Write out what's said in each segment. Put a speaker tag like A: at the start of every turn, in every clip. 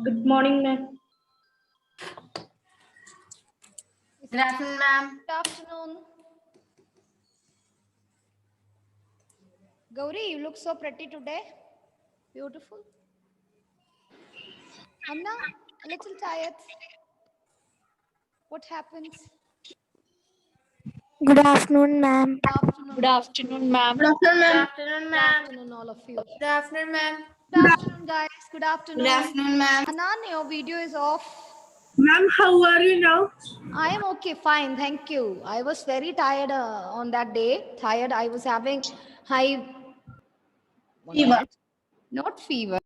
A: Good morning, ma'am.
B: Good afternoon, ma'am.
C: Good afternoon. Gauri, you look so pretty today. Beautiful. Anna, a little tired. What happens?
D: Good afternoon, ma'am.
C: Good afternoon,
A: Good
C: all of
A: afternoon,
C: you.
A: ma'am.
B: Good afternoon,
E: Good
B: ma'am.
E: afternoon,
C: Good
E: ma'am.
C: afternoon, all of you.
B: Good afternoon, ma'am.
C: Good afternoon, guys. Good
B: Good
C: afternoon.
B: afternoon, ma'am.
C: Anan, your video is off.
E: Ma'am, how are you now?
C: I am okay, fine, thank you. I was very tired on that day. Tired. I was having high. One
B: Fever.
C: minute. Not fever.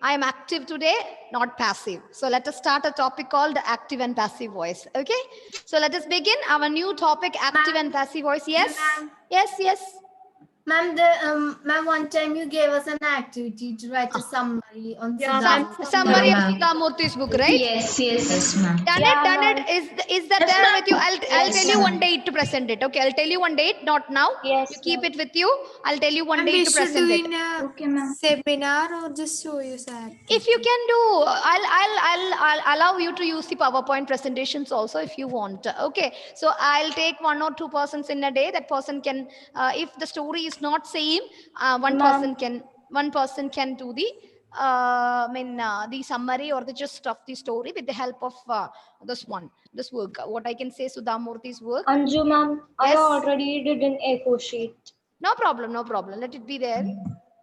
C: I am active today, not passive. So let us start a topic called active and passive voice. Okay. So let us begin our new topic, active and passive voice. Yes.
B: Ma'am.
C: Yes.
B: Ma'am, one time you gave us an activity to write a summary on
A: Yeah,
B: Siddharth.
A: ma'am.
C: Summary of
B: ma'am.
C: Sudhamurthi's book, right?
B: Yes, ma'am.
C: Done
D: Yeah,
C: it. Is that there with you? I'll
B: Yes,
C: tell you one
B: ma'am.
C: date to present it. Okay, I'll tell you one date, not now.
D: Yes,
C: You keep
D: ma'am.
C: it with you. I'll tell you one
F: And
C: date
F: we
C: to
F: should
C: present
F: do
C: it.
F: in a
B: Okay, ma'am.
F: seminar or just show you that.
C: If you can do, I'll allow you to use the PowerPoint presentations also if you want. Okay, so I'll take 1 or 2 persons in a day. That person can, if the story is not same,
D: Ma'am,
C: one person can do the the summary or the gist of the story with the help of this work. What I can say, Sudhamurthy's work.
D: Anju, ma'am, I
C: Yes,
D: already did an A4 sheet.
C: no problem, no problem. Let it be there.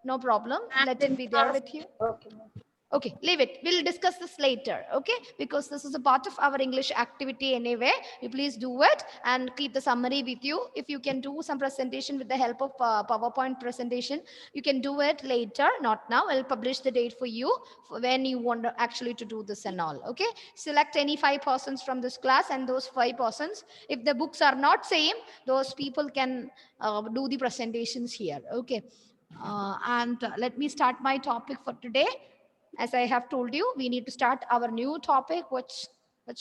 C: No problem. Let it be there with you.
D: Okay, ma'am.
C: Okay, leave it. We'll discuss this later. Okay, because this is a part of our English activity anyway. You please do it and keep the summary with you. If you can do some presentation with the help of PowerPoint presentation, you can do it later, not now. I'll publish the date for you for when you want actually to do this and all. Okay, select any 5 persons from this class, and those 5 persons, if the books are not same, those people can do the presentations here. Okay, and let me start my topic for today. As I have told you, we need to start our new topic, which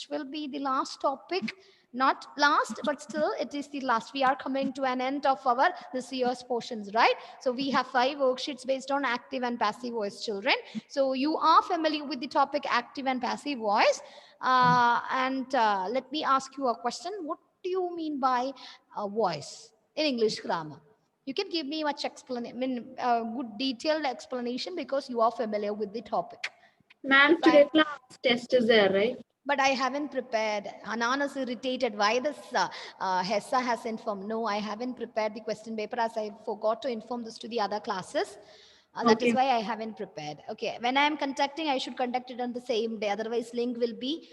C: will be the last topic. Not last, but still it is the last. We are coming to an end of our this year's portions, right? So we have 5 worksheets based on active and passive voice, children. So you are familiar with the topic active and passive voice. And let me ask you a question. What do you mean by voice in English grammar? You can give me much explanation, good detailed explanation because you are familiar with the topic.
A: Ma'am,
C: If
A: today
C: I,
A: class test is there, right?
C: but I haven't prepared. Hanan is irritated. Why this Hessa has informed? No, I haven't prepared the question paper as I forgot to inform this to the other classes. That is
A: Okay.
C: why I haven't prepared. Okay, when I am conducting, I should conduct it on the same day. Otherwise, link will be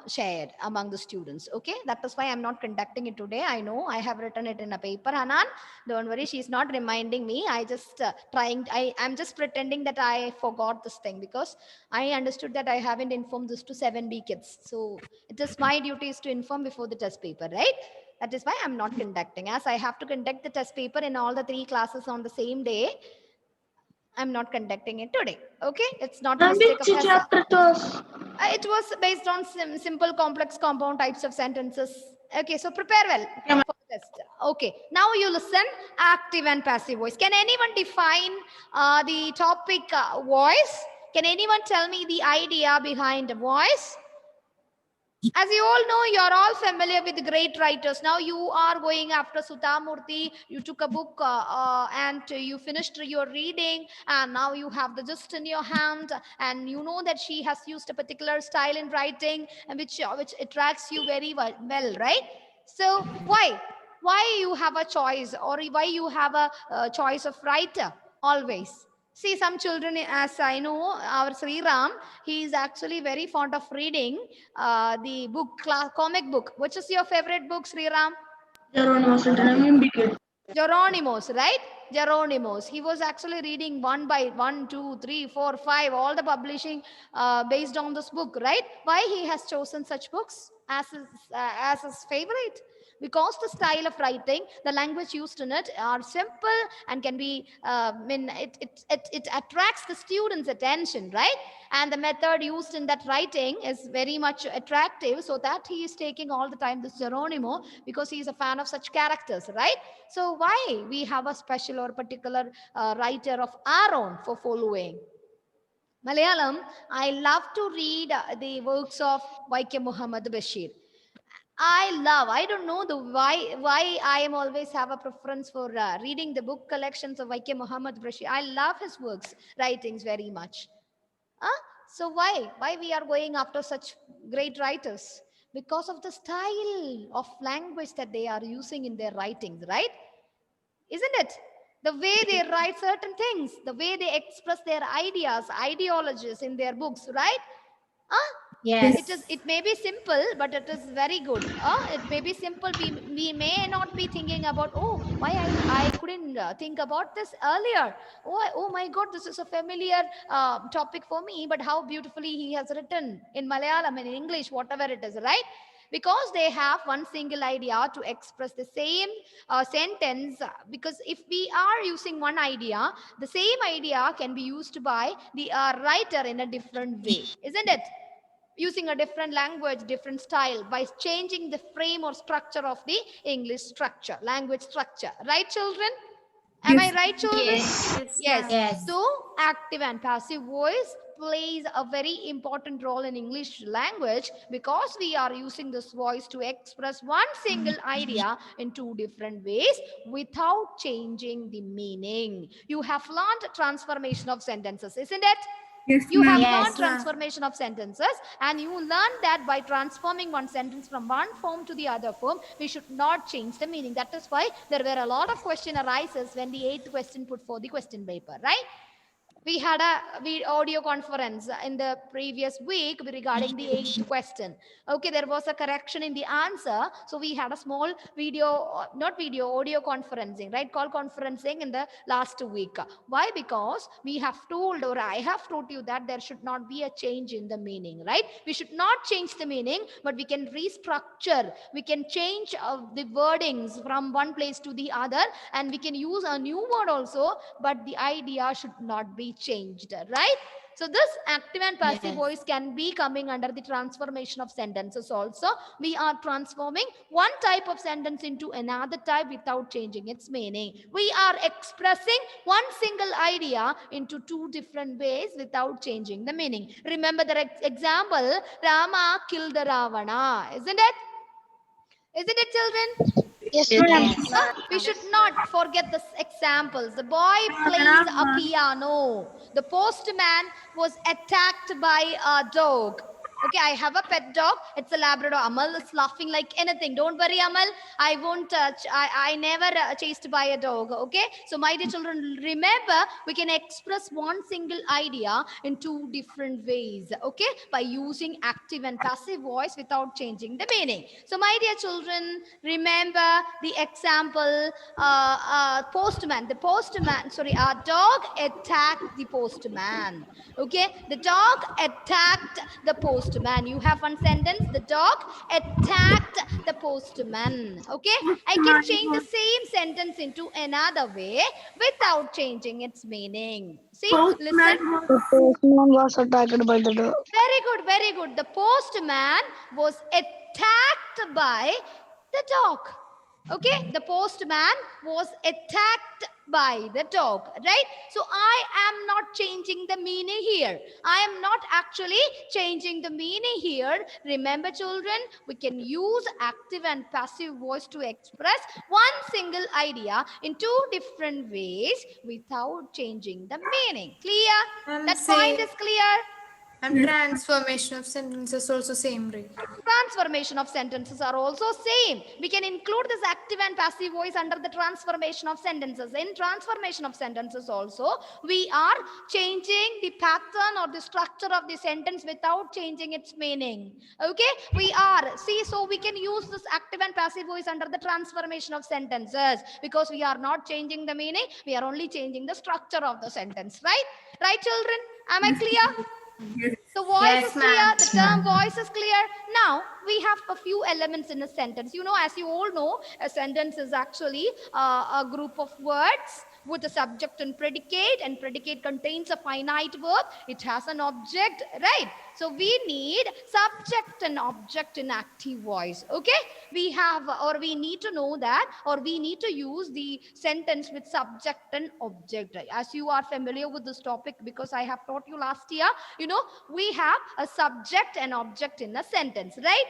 C: shared among the students. Okay, that is why I'm not conducting it today. I know I have written it in a paper. Hanan, don't worry, she's not reminding me. I just I'm just pretending that I forgot this thing because I understood that I haven't informed this to 7B kids. So it is my duty is to inform before the test paper, right? That is why I'm not conducting. As I have to conduct the test paper in all the 3 classes on the same day, I'm not conducting it today. Okay, it's not a
D: Ma'am,
C: mistake of
D: which
C: Hessa.
D: chapter it was?
C: It was based on simple, complex, compound types of sentences. Okay, so prepare well for the test. Okay, now you listen. Active and passive voice. Can anyone define the topic voice? Can anyone tell me the idea behind voice? As you all know, you're all familiar with great writers. Now you are going after Sudhamurthy. You took a book and you finished your reading, and now you have the gist in your hand, and you know that she has used a particular style in writing, and which attracts you very well, right? So why you have a choice, or why you have a choice of writer always? See, some children, as I know, our Sri Ram, he is actually very fond of reading the book, comic book. Which is your favorite book, Sri Ram?
A: Geronimo Sultan Kid.
C: Geronimo's, right? Geronimo's. He was actually reading one by one, two, three, four, five, all the publishing based on this book, right? Why he has chosen such books as his favorite? Because the style of writing, the language used in it are simple and can be, it attracts the students' attention, right? And the method used in that writing is very much attractive, so that he is taking all the time this Geronimo because he is a fan of such characters, right? So why we have a special or particular writer of our own for following? Malayalam, I love to read the works of Y.K. Muhammad Bashir. I don't know the why I am always have a preference for reading the book collections of Y.K. Muhammad Bashir. I love his works, writings very much. Huh? So why we are going after such great writers? Because of the style of language that they are using in their writings, right? Isn't it? The way they write certain things, the way they express their ideas, ideologies in their books, right? Huh?
B: Yes.
C: It may be simple, but it is very good. It may be simple. We may not be thinking about, oh, why I couldn't think about this earlier. Oh my God, this is a familiar topic for me, but how beautifully he has written in Malayalam and in English, whatever it is, right? Because they have one single idea to express the same sentence. Because if we are using one idea, the same idea can be used by the writer in a different way, isn't it? Using a different language, different style, by changing the frame or structure of the English structure, language structure. Right, children? Am I right, children? Yes.
B: Yes.
C: So, active and passive voice plays a very important role in English language because we are using this voice to express one single idea in two different ways without changing the meaning. You have learned transformation of sentences, isn't it?
E: Yes,
C: You have
E: ma'am.
C: learned transformation of sentences, and you learned that by transforming one sentence from one form to the other form, we should not change the meaning. That is why there were a lot of question arises when the 8th question put for the question paper, right? We had a audio conference in the previous week regarding the 8th question. Okay, there was a correction in the answer, so we had a small video, not video, audio conferencing, right? Call conferencing in the last week. Why? Because we have told, or I have told you, that there should not be a change in the meaning, right? We should not change the meaning, but we can restructure, we can change the wordings from one place to the other, and we can use a new word also, but the idea should not be changed, right? So this active and passive voice can be coming under the transformation of sentences also. We are transforming one type of sentence into another type without changing its meaning. We are expressing one single idea into two different ways without changing the meaning. Remember the example, Rama killed the Ravana, isn't it? Isn't it, children?
D: Yes, ma'am.
C: We should not forget the examples. The boy plays a piano. The postman was attacked by a dog. Okay, I have a pet dog. It's a Labrador. Amal is laughing like anything. Don't worry, Amal. I won't touch. I never chased by a dog. Okay, so my dear children, remember we can express one single idea in two different ways. Okay, by using active and passive voice without changing the meaning. So, my dear children, remember the example. Postman. The postman. Sorry, a dog attacked the postman. Okay, the dog attacked the postman. You have one sentence, the dog attacked the postman. Okay, I can change the same sentence into another way without changing its meaning. See, listen.
D: The postman was attacked by the dog.
C: Very good, very good. The postman was attacked by the dog. Okay, the postman was attacked by the dog, right? So I am not changing the meaning here. I am not actually changing the meaning here. Remember, children, we can use active and passive voice to express one single idea in two different ways without changing the meaning. Clear? That point is clear?
F: And transformation of sentences also same, right?
C: Transformation of sentences are also same. We can include this active and passive voice under the transformation of sentences. In transformation of sentences also, we are changing the pattern or the structure of the sentence without changing its meaning. Okay, we are, see, so we can use this active and passive voice under the transformation of sentences because we are not changing the meaning, we are only changing the structure of the sentence, right? Right, children? Am I clear? The voice is clear, the term voice is clear. Now, we have a few elements in a sentence. You know, as you all know, a sentence is actually a group of words with a subject and predicate contains a finite verb. It has an object, right? So we need subject and object in active voice. Okay, we have, or we need to know that, or we need to use the sentence with subject and object. As you are familiar with this topic, because I have taught you last year, you know, we have a subject and object in a sentence, right?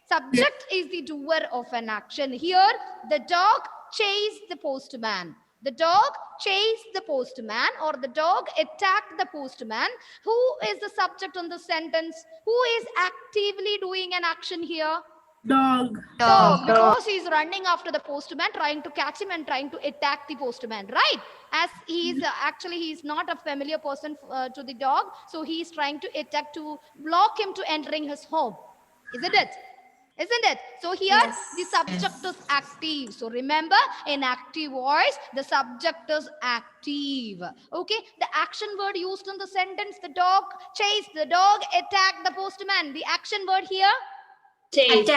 C: Subject is the doer of an action. Here, the dog chased the postman. The dog chased the postman, or the dog attacked the postman. Who is the subject on the sentence? Who is actively doing an action here?
E: Dog.
C: Dog, because he's running after the postman, trying to catch him and trying to attack the postman, right? As he's actually, he's not a familiar person to the dog, so he's trying to attack, to block him to entering his home. Isn't it? Isn't it? So here the subject is active. So remember, in active voice, the subject is active. Okay, the action word used in the sentence, the dog chased, the dog attacked the postman. The action word here?
A: Chase.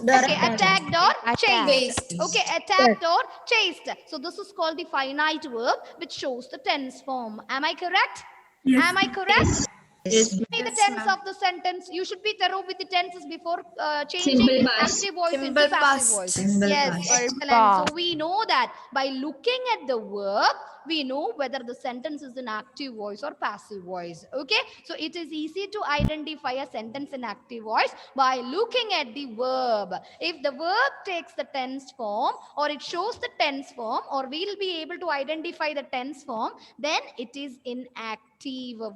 C: Okay, attacked or chased. Okay, attacked or chased. So this is called the finite verb, which shows the tense form. Am I correct?
E: Yes.
C: Am I correct?
A: Yes.
C: Give me the tense of the sentence. You should be thorough with the tenses before changing
A: Simple past.
C: active voice into
F: Simple
C: passive
F: past.
C: voice.
F: Simple
C: Yes,
F: past.
C: excellent. So we know that by looking at the verb, we know whether the sentence is in active voice or passive voice. Okay, so it is easy to identify a sentence in active voice by looking at the verb. If the verb takes the tense form, or it shows the tense form, or we'll be able to identify the tense form, then it is in active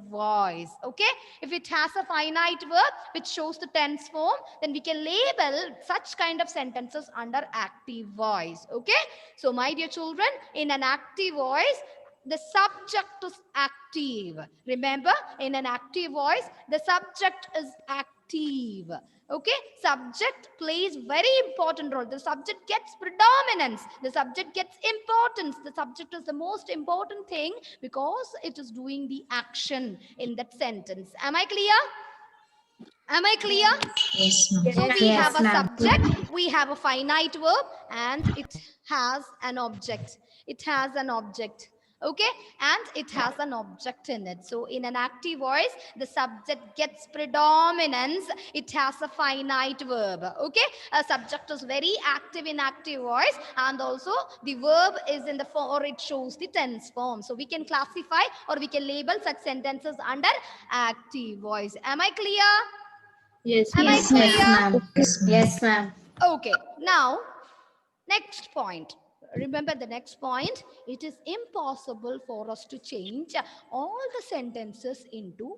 C: voice. Okay, if it has a finite verb which shows the tense form, then we can label such kind of sentences under active voice. Okay, so my dear children, in an active voice, the subject is active. Remember, in an active voice, the subject is active. Okay, subject plays very important role. The subject gets predominance. The subject gets importance. The subject is the most important thing because it is doing the action in that sentence. Am I clear? Am I clear?
F: Yes,
C: So we have a subject, we have a finite verb, and it has an object. It has an object. Okay, and it has an object in it. So in an active voice, the subject gets predominance. It has a finite verb. Okay, a subject is very active in active voice, and also the verb is in the form, or it shows the tense form. So we can classify, or we can label such sentences under active voice. Am I clear?
A: Yes.
C: Am I clear?
F: Yes, ma'am.
C: Okay, now next point. Remember the next point. It is impossible for us to change all the sentences into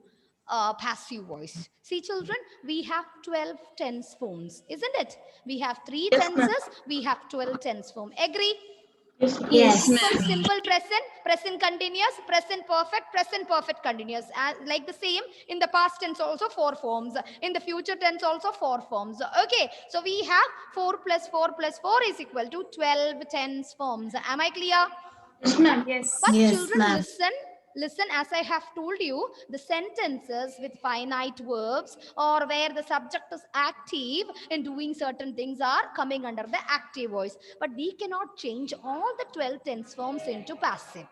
C: passive voice. See children, we have 12 tense forms, isn't it? We have 3 tenses, we have 12 tense form. Agree?
A: Yes.
C: Simple present, present continuous, present perfect continuous. Like the same in the past tense also 4 forms. In the future tense also 4 forms. Okay, so we have 4 plus 4 plus 4 is equal to 12 tense forms. Am I clear?
A: Yes, ma'am.
F: Yes.
C: But
F: Yes,
C: children,
F: ma'am.
C: listen, as I have told you, the sentences with finite verbs, or where the subject is active in doing certain things, are coming under the active voice. But we cannot change all the 12 tense forms into passive.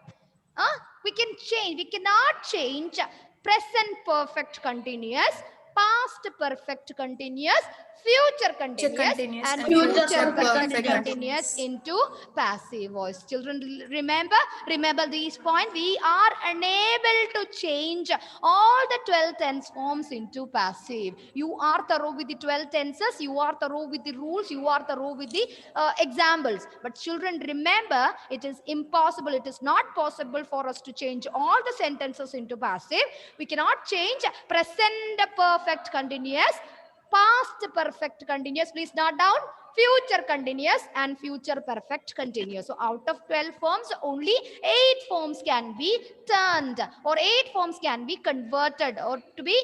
C: We cannot change present perfect continuous, past perfect continuous, future continuous, and future perfect continuous into passive voice. Children, remember these points. We are unable to change all the 12 tense forms into passive. You are thorough with the 12 tenses, you are thorough with the rules, you are thorough with the examples. But children, remember, it is impossible, it is not possible for us to change all the sentences into passive. We cannot change present perfect continuous, past perfect continuous, please note down, future continuous, and future perfect continuous. So out of 12 forms, only 8 forms can be turned, or 8 forms can be converted, or to be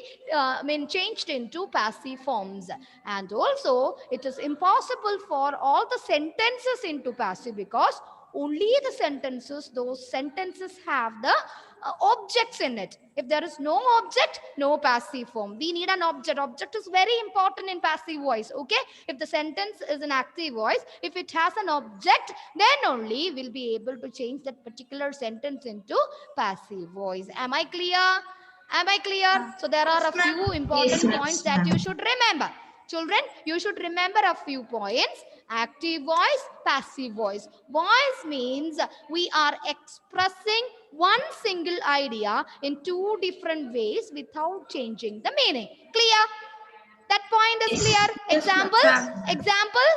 C: changed into passive forms. And also, it is impossible for all the sentences into passive, because only the sentences, those sentences have the objects in it. If there is no object, no passive form. We need an object. Object is very important in passive voice. Okay. If the sentence is an active voice, if it has an object, then only we'll be able to change that particular sentence into passive voice. Am I clear? Am I clear? So there are a few important points that you should remember. Children, you should remember a few points. Active voice, passive voice. Voice means we are expressing one single idea in two different ways without changing the meaning. Clear? That point is clear. Example? Example?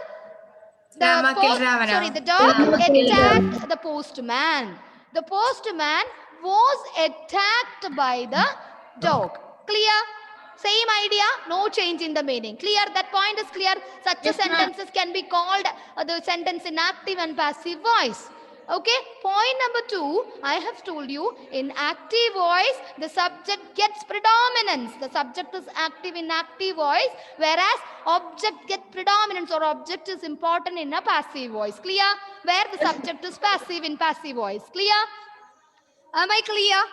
C: The dog attacked the postman. The postman was attacked by the dog. Clear? Same idea, no change in the meaning. Clear? That point is clear. Such sentences can be called the sentence in active and passive voice. Okay. Point number 2, I have told you, in active voice, the subject gets predominance. The subject is active in active voice, whereas object gets predominance, or object is important in a passive voice. Clear? Where the subject is passive in passive voice. Clear? Am I clear?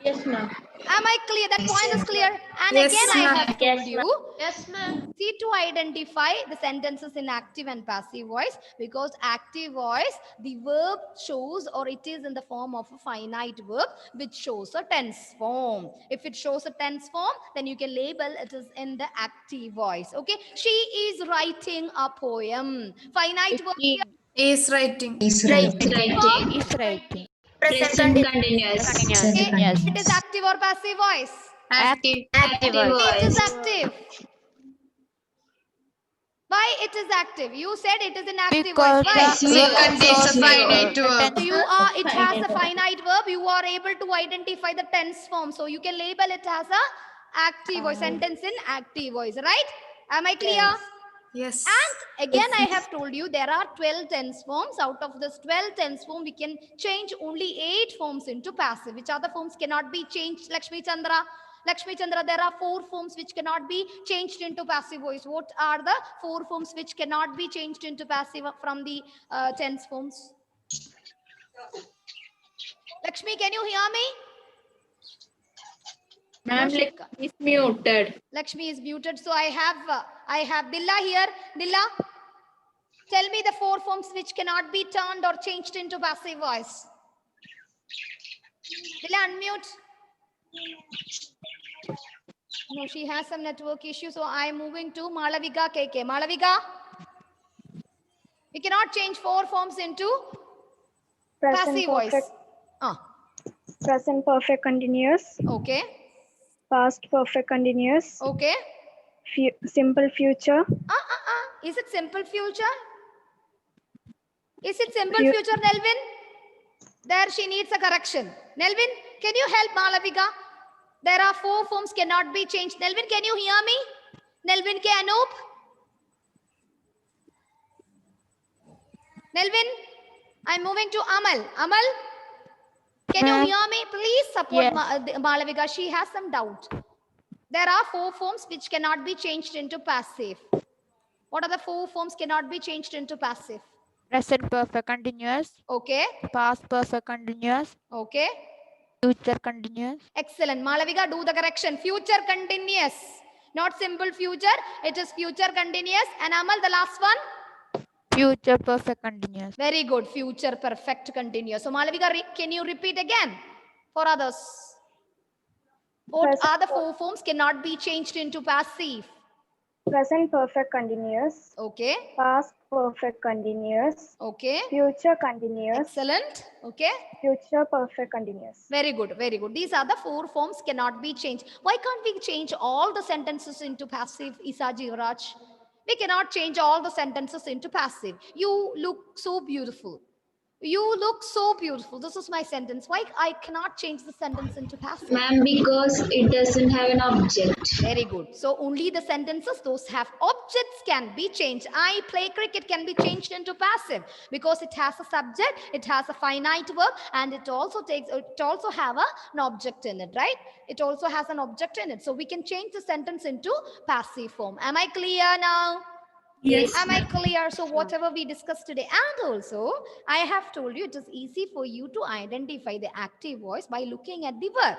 A: Yes, ma'am.
C: Am I clear? That point is clear. And
F: Yes,
C: again, I
F: ma'am.
C: have told you,
A: Yes, ma'am.
C: see to identify the sentences in active and passive voice, because active voice, the verb shows, or it is in the form of a finite verb which shows a tense form. If it shows a tense form, then you can label it is in the active voice. Okay. She is writing a poem. Finite verb here.
F: Is writing.
A: Present continuous.
C: Okay. It is active or passive voice?
F: Active.
C: It is active. Why it is active? You said it is an active voice. Why?
F: Contains a finite verb.
C: It has a finite verb. You are able to identify the tense form. So you can label it as a active voice, sentence in active voice, right? Am I clear?
F: Yes.
C: And again, I have told you there are 12 tense forms. Out of this 12 tense form, we can change only 8 forms into passive. Which other forms cannot be changed, Lakshmi Chandra? Lakshmi Chandra, there are 4 forms which cannot be changed into passive voice. What are the 4 forms which cannot be changed into passive from the tense forms? Lakshmi, can you hear me?
A: Ma'am, is muted.
C: Lakshmi is muted. So I have Dilla here. Dilla, tell me the 4 forms which cannot be turned or changed into passive voice. Dilla, unmute. No, she has some network issue. So I am moving to Malavika KK. Malavika, we cannot change 4 forms into passive voice.
D: Present perfect continuous.
C: Okay.
D: Past perfect continuous.
C: Okay.
D: Simple future.
C: Is it simple future? Is it simple future, Nelvin? There she needs a correction. Nelvin, can you help Malavika? There are 4 forms cannot be changed. Nelvin, can you hear me? Nelvin ke Anoop? Nelvin, I'm moving to Amal. Amal, can you hear me? Please support Malavika. She has some doubt. There are 4 forms which cannot be changed into passive. What are the 4 forms cannot be changed into passive?
G: Present perfect continuous.
C: Okay.
G: Past perfect continuous.
C: Okay.
G: Future continuous.
C: Excellent. Malavika, do the correction. Future continuous. Not simple future. It is future continuous. And Amal, the last one?
G: Future perfect continuous.
C: Very good. Future perfect continuous. So Malavika, can you repeat again for others? What are the 4 forms cannot be changed into passive?
D: Present perfect continuous.
C: Okay.
D: Past perfect continuous.
C: Okay.
D: Future continuous.
C: Excellent. Okay.
D: Future perfect continuous.
C: Very good. Very good. These are the 4 forms cannot be changed. Why can't we change all the sentences into passive, Isaji Raj? We cannot change all the sentences into passive. You look so beautiful. You look so beautiful. This is my sentence. Why I cannot change the sentence into passive?
A: Ma'am, because it doesn't have an object.
C: Very good. So only the sentences those have objects can be changed. I play cricket can be changed into passive because it has a subject, it has a finite verb, and it also have an object in it, right? It also has an object in it. So we can change the sentence into passive form. Am I clear now?
E: Yes.
C: Am I clear? So whatever we discussed today, and also I have told you it is easy for you to identify the active voice by looking at the verb.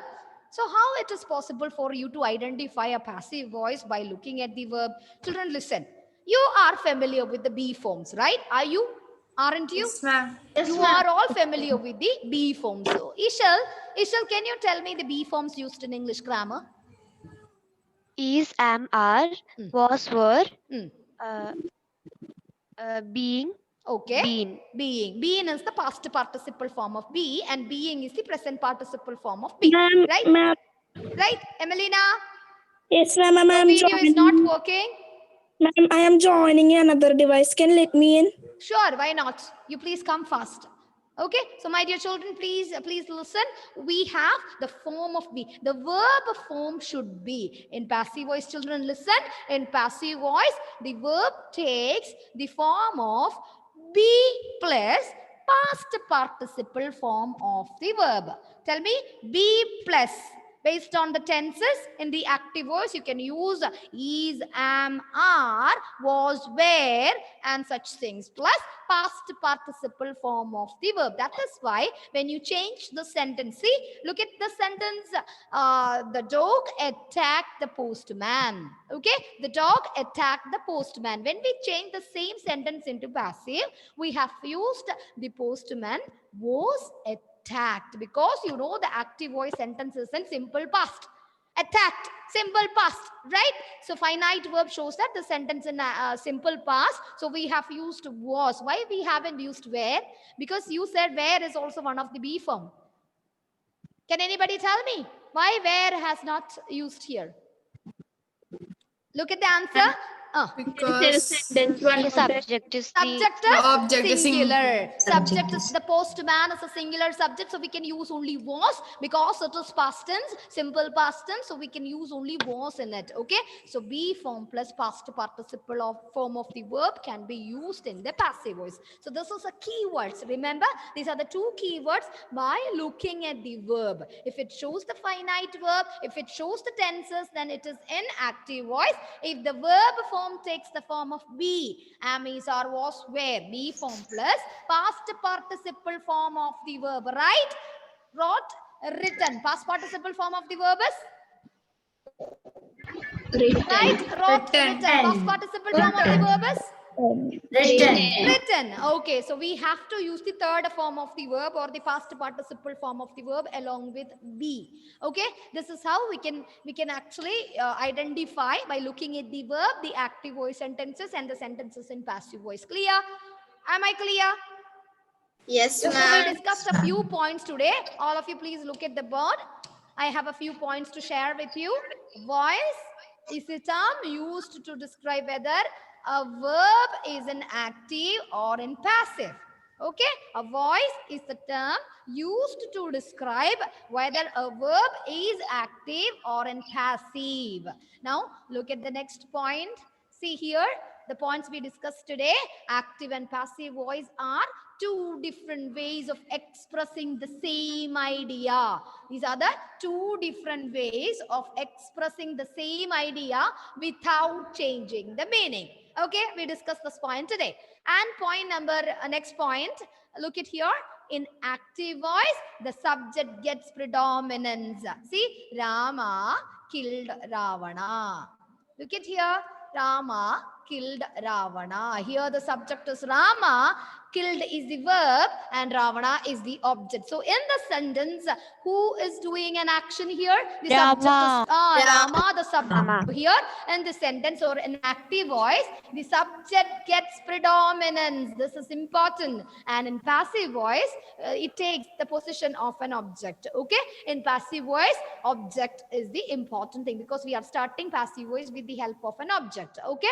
C: So how it is possible for you to identify a passive voice by looking at the verb? Children, listen. You are familiar with the be forms, right? Are you? Aren't you?
F: Yes, ma'am.
C: You are all familiar with the be forms. So Ishal, can you tell me the be forms used in English grammar?
H: Is, am, are,
C: Hmm.
H: was, were,
C: Hmm.
H: being,
C: Okay.
H: been.
C: Being. Being is the past participle form of be, and being is the present participle form of be.
E: Ma'am,
C: Right?
E: ma'am.
C: Right, Emelina?
E: Yes, ma'am.
C: Your
E: I'm
C: video is not
E: joining.
C: working.
E: Ma'am, I am joining another device. Can you let me in?
C: Sure, why not? You please come fast. Okay, so my dear children, please listen. We have the form of be. The verb form should be. In passive voice, children, listen. In passive voice, the verb takes the form of be plus past participle form of the verb. Tell me, be plus. Based on the tenses, in the active voice, you can use is, am, are, was, were, and such things, plus past participle form of the verb. That is why when you change the sentence, see, look at the sentence, the dog attacked the postman. Okay, the dog attacked the postman. When we change the same sentence into passive, we have used the postman was attacked, because you know the active voice sentence is in simple past. Attacked, simple past, right? So finite verb shows that the sentence in simple past. So we have used was. Why we haven't used where? Because you said where is also one of the be form. Can anybody tell me why where has not used here? Look at the answer.
F: Because
H: The subject is the
C: Subject
F: the
C: is
F: object is
C: singular. Subject is the postman is a singular subject, so we can use only was, because it is past tense, simple past tense, so we can use only was in it. Okay, so be form plus past participle of form of the verb can be used in the passive voice. So this is a keywords. Remember, these are the two keywords by looking at the verb. If it shows the finite verb, if it shows the tenses, then it is in active voice. If the verb form takes the form of be, am, is, are, was, were, be form plus past participle form of the verb, right? Written. Past participle form of the verb is right. Written. Past participle form of the verb is written. Okay, so we have to use the third form of the verb or the past participle form of the verb along with be. Okay, this is how we can actually identify by looking at the verb, the active voice sentences and the sentences in passive voice. Clear? Am I clear?
F: yes,
C: So we
F: ma'am.
C: discussed a few points today. All of you please look at the board. I have a few points to share with you. Voice is a term used to describe whether a verb is in active or in passive. Okay, a voice is the term used to describe whether a verb is active or in passive. Now look at the next point. See here, the points we discussed today. Active and passive voice are two different ways of expressing the same idea. These are the two different ways of expressing the same idea without changing the meaning. Okay, we discussed this point today. And point number, next point, look at here. In active voice, the subject gets predominance. See, Rama killed Ravana. Look at here, Rama killed Ravana. Here the subject is Rama, killed is the verb, and Ravana is the object. So in the sentence, who is doing an action here? The subject is Rama, the subject. Here in the sentence or in active voice, the subject gets predominance. This is important. And in passive voice, it takes the position of an object. Okay, in passive voice, object is the important thing, because we are starting passive voice with the help of an object. Okay,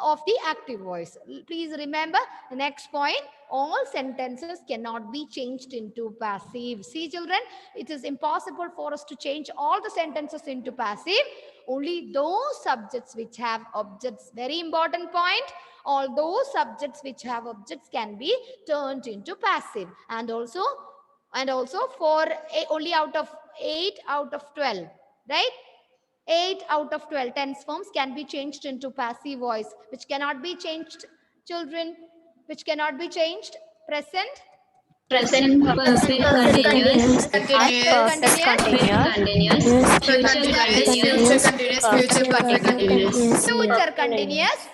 C: of the active voice. Please remember the next point. All sentences cannot be changed into passive. See children, it is impossible for us to change all the sentences into passive. Only those subjects which have objects, very important point, all those subjects which have objects can be turned into passive. And also for only out of 8 out of 12, right? 8 out of 12 tense forms can be changed into passive voice. Which cannot be changed, children? Which cannot be changed? Present?
A: Present perfect continuous.
F: Continuous.
H: Past
C: Continuous?
H: perfect continuous.
A: Future continuous.
F: Future continuous.
C: Future continuous?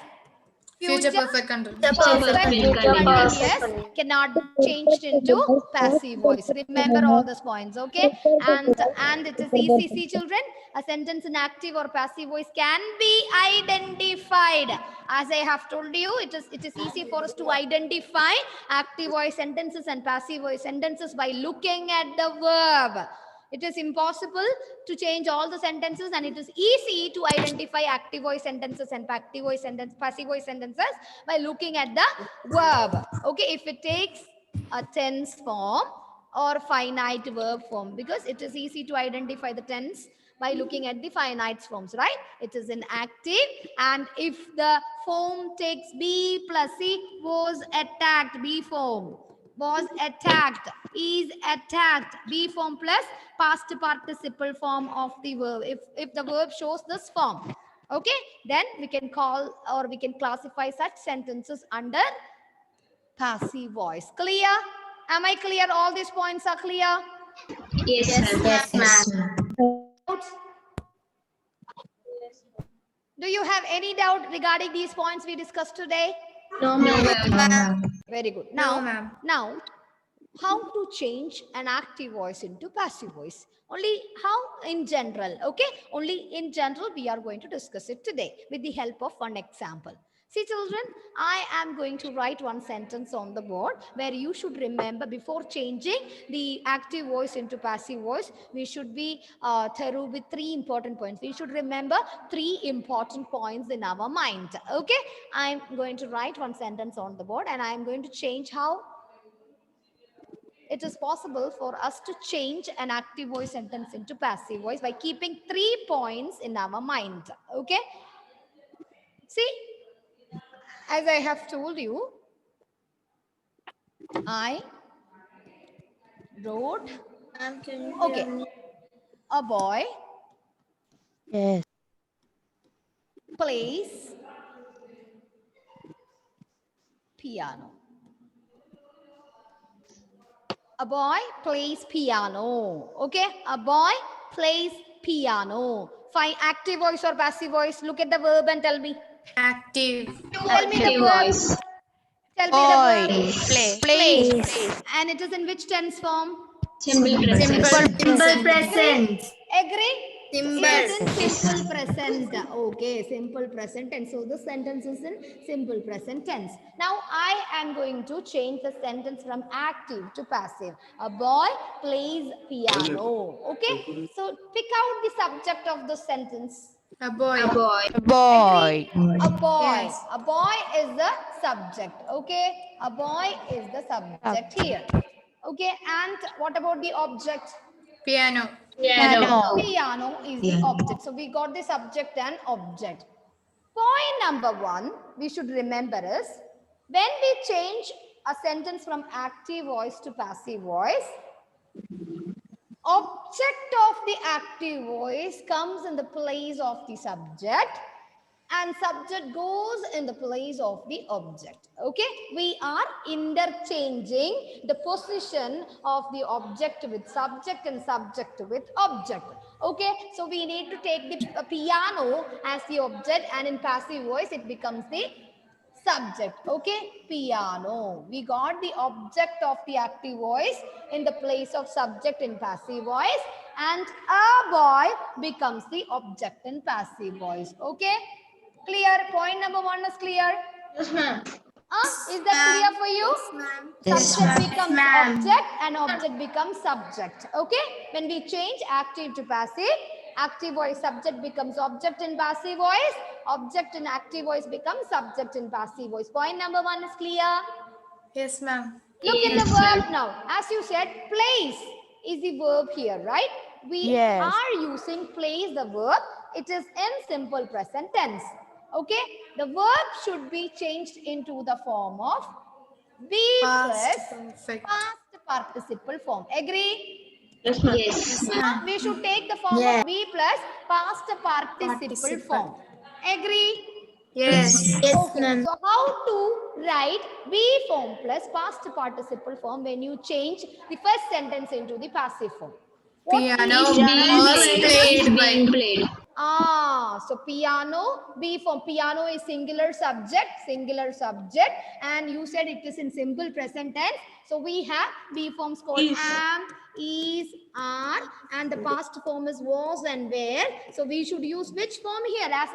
F: Future
C: Future
F: perfect continuous.
C: perfect
A: continuous.
C: continuous cannot be changed into passive voice. Remember all these points, okay? And it is easy, see children, a sentence in active or passive voice can be identified. As I have told you, it is easy for us to identify active voice sentences and passive voice sentences by looking at the verb. It is impossible to change all the sentences, and it is easy to identify active voice sentences and passive voice sentences by looking at the verb. Okay, if it takes a tense form or finite verb form, because it is easy to identify the tense by looking at the finite forms, right? It is in active, and if the form takes be plus c, was attacked, be form. Was attacked, is attacked, be form plus past participle form of the verb. If the verb shows this form, okay, then we can call or we can classify such sentences under passive voice. Clear? Am I clear? All these points are clear?
A: Yes, ma'am.
C: Doubts? Do you have any doubt regarding these points we discussed today?
A: No, ma'am.
C: Very good.
F: No,
C: Now,
F: ma'am.
C: now, how to change an active voice into passive voice? Only how in general, okay? Only in general we are going to discuss it today with the help of one example. See children, I am going to write one sentence on the board where you should remember before changing the active voice into passive voice, we should be thorough with 3 important points. We should remember 3 important points in our mind, okay? I'm going to write one sentence on the board and I'm going to change how it is possible for us to change an active voice sentence into passive voice by keeping 3 points in our mind, okay? See, as I have told you, I wrote, okay, a boy
G: Yes.
C: plays piano. A boy plays piano. Okay, a boy plays piano. Fine, active voice or passive voice? Look at the verb and tell me.
F: Active.
C: Tell me the
A: Active
C: verb.
A: voice.
C: Tell me the verb.
H: Play.
C: Plays. And it is in which tense form?
A: Simple present.
B: Simple present.
C: Agree?
F: Simple.
C: It is in simple present. Okay, simple present tense. So the sentence is in simple present tense. Now I am going to change the sentence from active to passive. A boy plays piano. Okay, so pick out the subject of the sentence.
F: A boy.
A: A boy.
G: Boy.
C: A boy.
F: Yes.
C: A boy is the subject. Okay, a boy is the subject here. Okay, and what about the object?
F: Piano.
A: Piano.
C: Piano is the object. So we got the subject and object. Point number 1 we should remember is when we change a sentence from active voice to passive voice, object of the active voice comes in the place of the subject and subject goes in the place of the object. Okay, we are interchanging the position of the object with subject and subject with object. Okay, so we need to take the piano as the object, and in passive voice it becomes the subject. Okay, piano. We got the object of the active voice in the place of subject in passive voice, and a boy becomes the object in passive voice. Okay, clear? Point number 1 is clear.
B: Yes, ma'am.
C: Is that clear for you? Subject becomes object and object becomes subject. Okay, when we change active to passive, active voice subject becomes object in passive voice, object in active voice becomes subject in passive voice. Point number 1 is clear.
F: Yes, ma'am.
C: Look at the
A: Yes, ma'am.
C: verb now. As you said, plays is the verb here, right? We
G: Yes.
C: are using plays the verb. It is in simple present tense. Okay, the verb should be changed into the form of be
F: Past
C: plus
F: perfect.
C: past participle form. Agree?
A: Yes.
C: We should take the form of be plus past participle form. Agree?
F: Yes.
C: Okay. So how to write be form plus past participle form when you change the first sentence into the passive form? What
F: Piano
C: is
F: was played by.
A: Being played.
C: So piano, B form, piano is singular subject, and you said it is in simple present tense. So we have B forms called am, is, are, and the past form is was and were. So we should use which form here as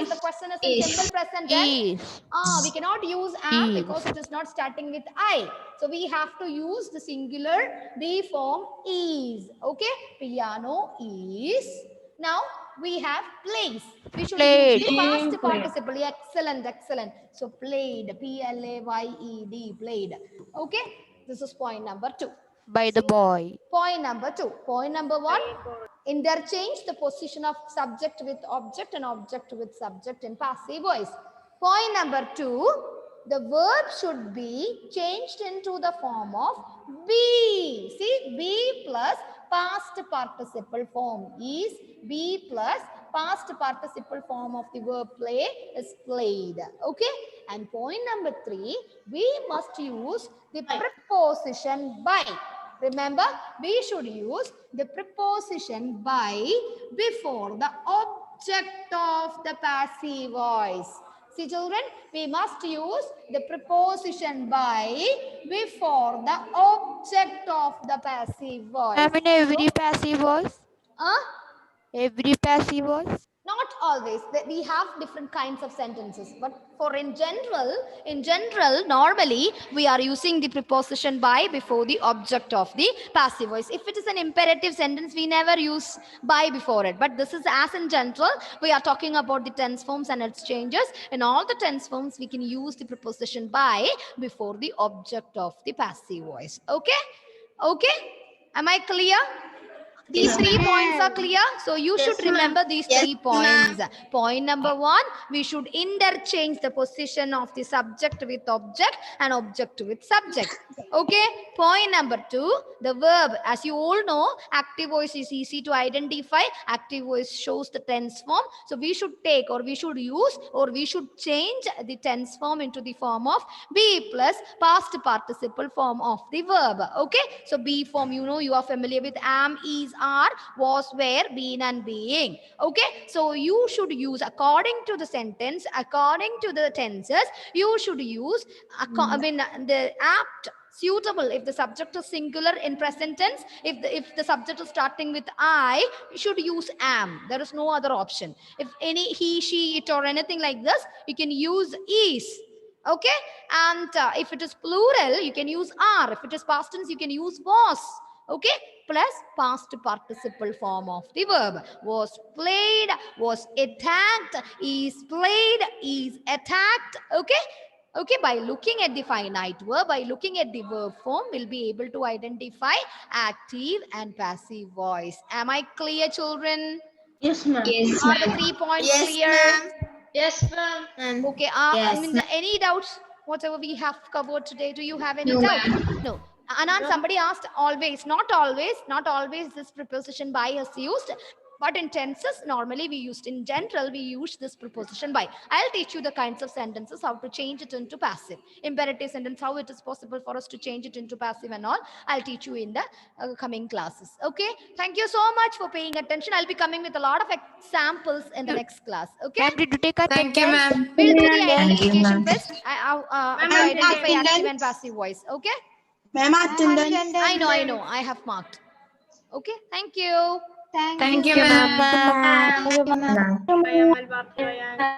C: the question is in simple present tense?
G: Is.
C: We cannot use am
G: Is.
C: because it is not starting with I. So we have to use the singular be form is. Okay, piano is. Now we have plays. We should use the past participle. Excellent. So played, P-L-A-Y-E-D, played. Okay, this is point number 2.
G: By the boy.
C: Point number 2. Point number 1, interchange the position of subject with object and object with subject in passive voice. Point number 2, the verb should be changed into the form of be. See, be plus past participle form is be plus past participle form of the verb play is played. Okay, and point number 3, we must use the preposition by. Remember, we should use the preposition by before the object of the passive voice. See, children, we must use the preposition by before the object of the passive voice.
G: I mean every passive voice. Every passive voice.
C: Not always. We have different kinds of sentences, but for in general, normally we are using the preposition by before the object of the passive voice. If it is an imperative sentence, we never use by before it. But this is as in general, we are talking about the tense forms and its changes. In all the tense forms, we can use the preposition by before the object of the passive voice. Okay? Okay? Am I clear? These 3 points are clear. So you should remember these 3 points. Point number 1, we should interchange the position of the subject with object and object with subject. Okay. Point number 2, the verb. As you all know, active voice is easy to identify. Active voice shows the tense form. So we should take or we should use or we should change the tense form into the form of be plus past participle form of the verb. Okay. So be form, you know, you are familiar with am, is, are, was, were, been and being. Okay, so you should use according to the sentence, according to the tenses, you should use the apt, suitable. If the subject is singular in present tense, if the subject is starting with I, you should use am. There is no other option. If any he, she, it or anything like this, you can use is. Okay, and if it is plural, you can use are. If it is past tense, you can use was. Okay, plus past participle form of the verb. Was played, was attacked, is played, is attacked. Okay. Okay, by looking at the finite verb, by looking at the verb form, we'll be able to identify active and passive voice. Am I clear, children?
A: Yes, ma'am. Yes,
C: Are the 3 points clear?
A: Yes, ma'am.
C: Okay, any doubts? Whatever we have covered today, do you have any
A: No,
C: doubt?
A: ma'am.
C: No. Anand, somebody asked always. Not always this preposition by is used. But in tenses, normally in general, we use this preposition by. I'll teach you the kinds of sentences, how to change it into passive. Imperative sentence, how it is possible for us to change it into passive and all. I'll teach you in the coming classes. Okay. Thank you so much for paying attention. I'll be coming with a lot of examples in the next class. Okay.
G: Ma'am, did you take
F: Thank you, ma'am.
C: We'll do the identification first. I identify active and passive voice. Okay.
E: Ma'am, attendance.
C: I know. I have marked. Okay. Thank you.
F: Thank you, ma'am.
G: Ma'am.